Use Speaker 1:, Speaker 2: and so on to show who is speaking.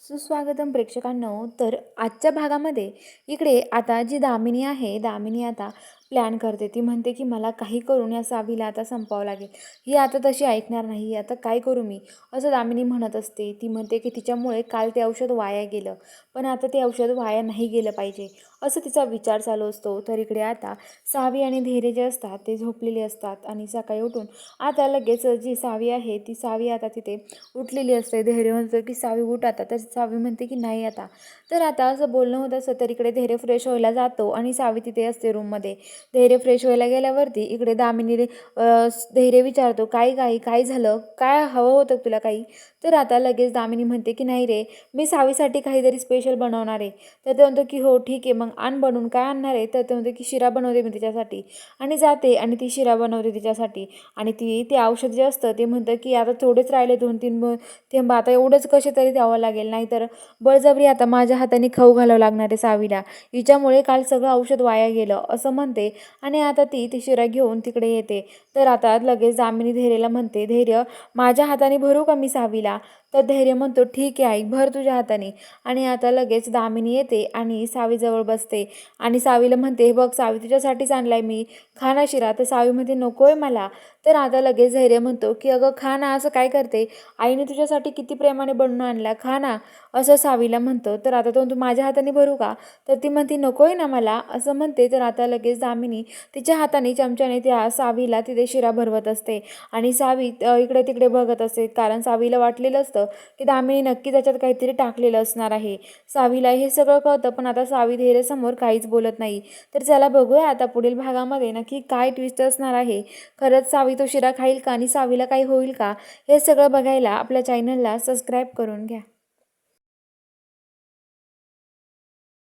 Speaker 1: सुस्वागतम प्रेक्षकांनो. तर आजच्या भागामध्ये इकडे आता जी दामिनी आहे, दामिनी आता प्लॅन करते. ती म्हणते की मला काही करून या सावीला आता संपवावं लागेल. ही आता तशी ऐकणार नाही. आता काय करू मी, असं दामिनी म्हणत असते. ती म्हणते की तिच्यामुळे काल ते औषध वाया गेलं, पण आता ते औषध वाया नाही गेलं पाहिजे, असं तिचा विचार चालू असतो. तर इकडे आता सावी आणि धैर्य जे असतात ते झोपलेले असतात आणि सकाळी उठून आता लगेच जी सावी आहे ती सावी आता तिथे उठलेली असते. धैर्य म्हणतो की सावी उठ आता, तर सावी म्हणते की नाही आता. तर आता असं बोलणं होत असतं. तर इकडे धैर्य फ्रेश व्हायला जातो आणि सावी तिथे असते रूममध्ये. धैर्य फ्रेश व्हायला गेल्यावरती इकडे दामिनी धैर्य विचारतो काय काय काय झालं, काय हवं होतं तुला काही. तर आता लगेच दामिनी म्हणते की नाही रे, मी सावीसाठी काहीतरी स्पेशल बनवणार आहे. तर ते म्हणतो की हो ठीक आहे, मग आण बनवून. काय आणणार आहे, तर ते म्हणतो की शिरा बनवते मी तिच्यासाठी. आणि जाते आणि ती शिरा बनवते तिच्यासाठी. आणि ते औषध जे असतं ते म्हणतं की आता थोडेच राहिले, 2-3 थेंब, आता एवढंच कसे तरी द्यावं लागेल, नाहीतर बळजबरी आता माझ्या हाताने खाऊ घालावं लागणार आहे सावीला. हिच्यामुळे काल सगळं औषध वाया गेलं, असं म्हणते. आणि आता ती शिरा घेऊन तिकडे येते. तर आता लगेच दामिनी धैर्यला म्हणते, धैर्य माझ्या हाताने भरू का मी सावीला. तर धैर्य म्हणतो ठीक आहे आई, भर तुझ्या हाताने. आणि आता लगेच दामिनी येते आणि सावीजवळ बसते आणि सावीला म्हणते, हे बघ सावी, तुझ्यासाठीच आणलाय मी, खा ना शिरा. तर सावी म्हणते नको आहे मला. तर आता लगेच धैर्य म्हणतो की अगं खा ना, असं काय करते, आईने तुझ्यासाठी किती प्रेमाने बनवून आणला, खा ना, असं सावीला म्हणतो. तर आता तो माझ्या हाताने भरू का. तर ती म्हणते नको आहे ना मला, असं म्हणते. तर आता लगेच दामिनी तिच्या हाताने चमच्याने त्या सावीला तिथे शिरा भरवत असते. आणि सावी इकडे तिकडे बघत असते, कारण सावीला वाटलेलं असतं की दामिनी नक्की त्याच्यात काहीतरी टाकलेलं असणार आहे. सावीला हे सगळं कळतं, पण आता सावी धैर्यासमोर काहीच बोलत नाही. तर चला बघूया आता पुढील भागामध्ये नक्की काय ट्विस्ट असणार आहे. खरंच सावी तो शिरा खाईल का आणि सावीला काही होईल का, हे सगळं बघायला आपल्या चॅनलला सबस्क्राईब करून घ्या.